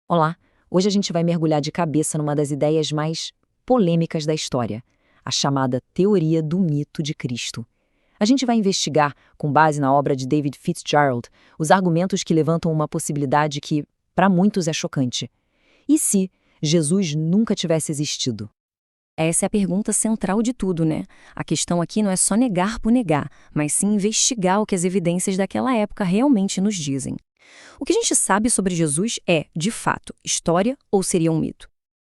Olá, hoje a gente vai mergulhar de cabeça numa das ideias mais polêmicas da história, a chamada teoria do mito de Cristo. A gente vai investigar, com base na obra de David Fitzgerald, os argumentos que levantam uma possibilidade que, para muitos, é chocante. E se Jesus nunca tivesse existido? Essa é a pergunta central de tudo, né? A questão aqui não é só negar por negar, mas sim investigar o que as evidências daquela época realmente nos dizem. O que a gente sabe sobre Jesus é, de fato, história ou seria um mito?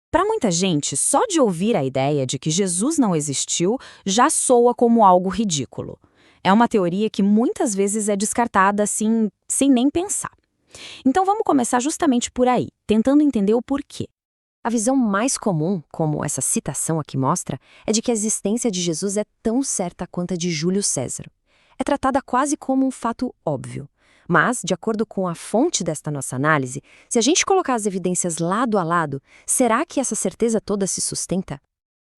Para muita gente, só de ouvir a ideia de que Jesus não existiu já soa como algo ridículo. É uma teoria que muitas vezes é descartada assim, sem nem pensar. Então vamos começar justamente por aí, tentando entender o porquê. A visão mais comum, como essa citação aqui mostra, é de que a existência de Jesus é tão certa quanto a de Júlio César. É tratada quase como um fato óbvio. Mas, de acordo com a fonte desta nossa análise, se a gente colocar as evidências lado a lado, será que essa certeza toda se sustenta?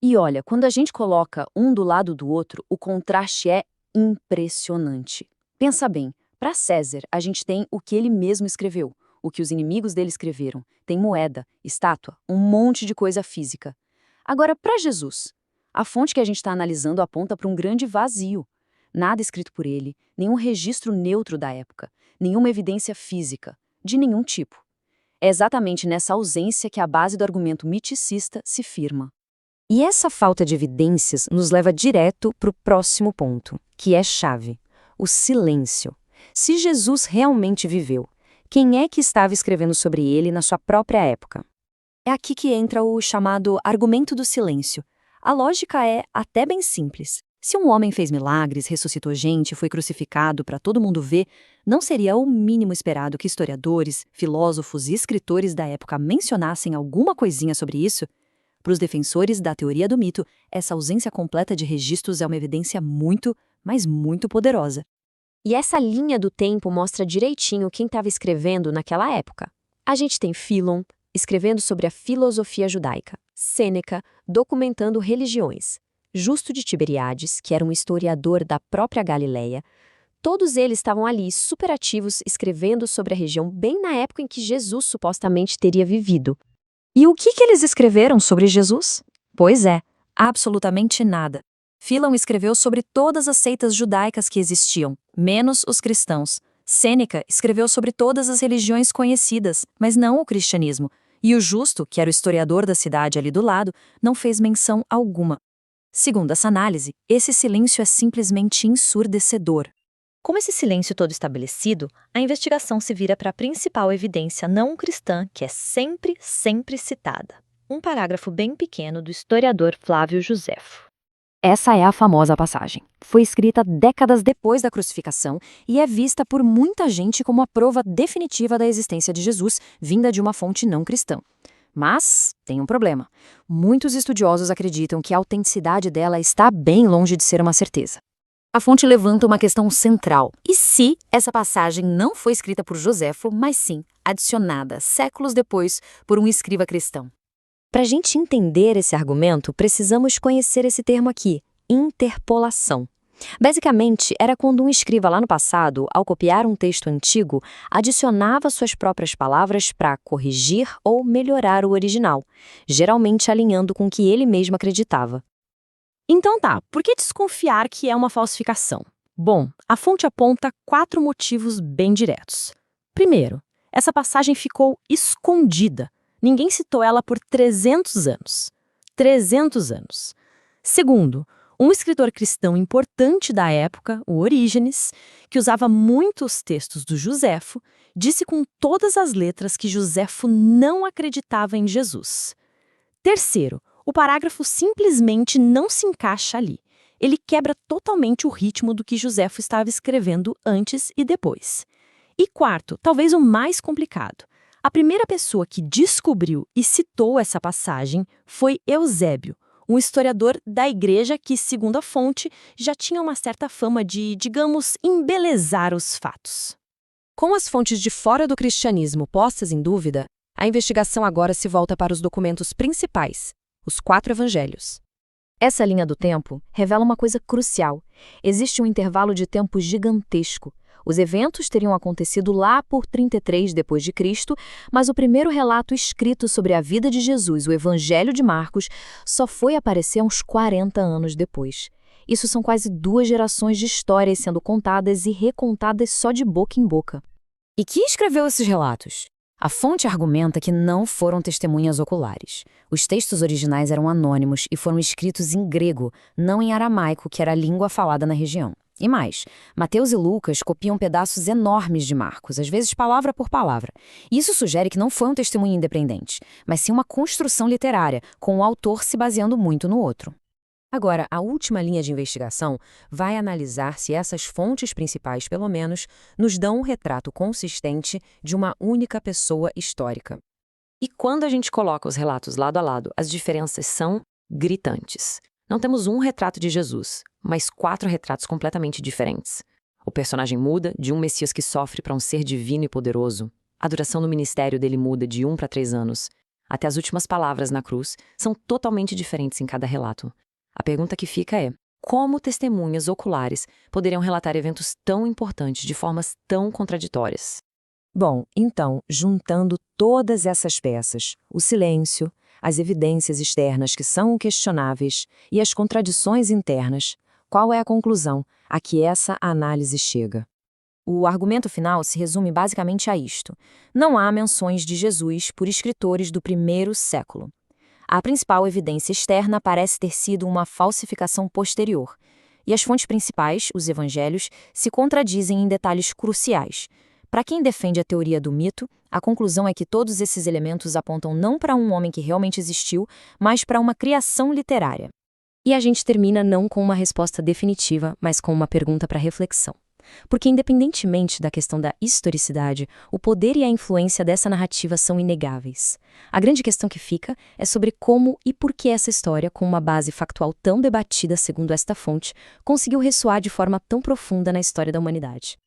E olha, quando a gente coloca um do lado do outro, o contraste é impressionante. Pensa bem, para César, a gente tem o que ele mesmo escreveu, o que os inimigos dele escreveram. Tem moeda, estátua, um monte de coisa física. Agora, para Jesus, a fonte que a gente está analisando aponta para um grande vazio. Nada escrito por ele, nenhum registro neutro da época, nenhuma evidência física, de nenhum tipo. É exatamente nessa ausência que a base do argumento miticista se firma. E essa falta de evidências nos leva direto para o próximo ponto, que é chave: o silêncio. Se Jesus realmente viveu, quem é que estava escrevendo sobre ele na sua própria época? É aqui que entra o chamado argumento do silêncio. A lógica é até bem simples. Se um homem fez milagres, ressuscitou gente, foi crucificado para todo mundo ver, não seria o mínimo esperado que historiadores, filósofos e escritores da época mencionassem alguma coisinha sobre isso? Para os defensores da teoria do mito, essa ausência completa de registros é uma evidência muito, mas muito poderosa. E essa linha do tempo mostra direitinho quem estava escrevendo naquela época. A gente tem Fílon, escrevendo sobre a filosofia judaica, Sêneca, documentando religiões, Justo de Tiberíades, que era um historiador da própria Galileia. Todos eles estavam ali, superativos, escrevendo sobre a região bem na época em que Jesus supostamente teria vivido. E o que eles escreveram sobre Jesus? Pois é, absolutamente nada. Fílon escreveu sobre todas as seitas judaicas que existiam, menos os cristãos. Sêneca escreveu sobre todas as religiões conhecidas, mas não o cristianismo. E o Justo, que era o historiador da cidade ali do lado, não fez menção alguma. Segundo essa análise, esse silêncio é simplesmente ensurdecedor. Com esse silêncio todo estabelecido, a investigação se vira para a principal evidência não cristã, que é sempre citada. Um parágrafo bem pequeno do historiador Flávio Joséfo. Essa é a famosa passagem. Foi escrita décadas depois da crucificação e é vista por muita gente como a prova definitiva da existência de Jesus, vinda de uma fonte não cristã. Mas tem um problema. Muitos estudiosos acreditam que a autenticidade dela está bem longe de ser uma certeza. A fonte levanta uma questão central. E se essa passagem não foi escrita por Joséfo, mas sim adicionada séculos depois por um escriba cristão? Para a gente entender esse argumento, precisamos conhecer esse termo aqui, interpolação. Basicamente, era quando um escriba lá no passado, ao copiar um texto antigo, adicionava suas próprias palavras para corrigir ou melhorar o original, geralmente alinhando com o que ele mesmo acreditava. Então tá, por que desconfiar que é uma falsificação? Bom, a fonte aponta 4 motivos bem diretos. Primeiro, essa passagem ficou escondida. Ninguém citou ela por 300 anos. 300 anos. Segundo, um escritor cristão importante da época, o Orígenes, que usava muitos textos do Joséfo, disse com todas as letras que Joséfo não acreditava em Jesus. Terceiro, o parágrafo simplesmente não se encaixa ali. Ele quebra totalmente o ritmo do que Joséfo estava escrevendo antes e depois. E quarto, talvez o mais complicado. A primeira pessoa que descobriu e citou essa passagem foi Eusébio, um historiador da igreja que, segundo a fonte, já tinha uma certa fama de, digamos, embelezar os fatos. Com as fontes de fora do cristianismo postas em dúvida, a investigação agora se volta para os documentos principais, os 4 evangelhos. Essa linha do tempo revela uma coisa crucial. Existe um intervalo de tempo gigantesco. Os eventos teriam acontecido lá por 33 depois de Cristo, mas o primeiro relato escrito sobre a vida de Jesus, o Evangelho de Marcos, só foi aparecer uns 40 anos depois. Isso são quase 2 gerações de histórias sendo contadas e recontadas só de boca em boca. E quem escreveu esses relatos? A fonte argumenta que não foram testemunhas oculares. Os textos originais eram anônimos e foram escritos em grego, não em aramaico, que era a língua falada na região. E mais, Mateus e Lucas copiam pedaços enormes de Marcos, às vezes palavra por palavra. Isso sugere que não foi um testemunho independente, mas sim uma construção literária, com o autor se baseando muito no outro. Agora, a última linha de investigação vai analisar se essas fontes principais, pelo menos, nos dão um retrato consistente de uma única pessoa histórica. E quando a gente coloca os relatos lado a lado, as diferenças são gritantes. Não temos um retrato de Jesus, mas 4 retratos completamente diferentes. O personagem muda de um Messias que sofre para um ser divino e poderoso. A duração do ministério dele muda de 1 para 3 anos. Até as últimas palavras na cruz são totalmente diferentes em cada relato. A pergunta que fica é: como testemunhas oculares poderiam relatar eventos tão importantes de formas tão contraditórias? Bom, então, juntando todas essas peças, o silêncio, as evidências externas que são questionáveis e as contradições internas, qual é a conclusão a que essa análise chega? O argumento final se resume basicamente a isto: não há menções de Jesus por escritores do primeiro século. A principal evidência externa parece ter sido uma falsificação posterior, e as fontes principais, os evangelhos, se contradizem em detalhes cruciais. Para quem defende a teoria do mito, a conclusão é que todos esses elementos apontam não para um homem que realmente existiu, mas para uma criação literária. E a gente termina não com uma resposta definitiva, mas com uma pergunta para reflexão. Porque, independentemente da questão da historicidade, o poder e a influência dessa narrativa são inegáveis. A grande questão que fica é sobre como e por que essa história, com uma base factual tão debatida segundo esta fonte, conseguiu ressoar de forma tão profunda na história da humanidade.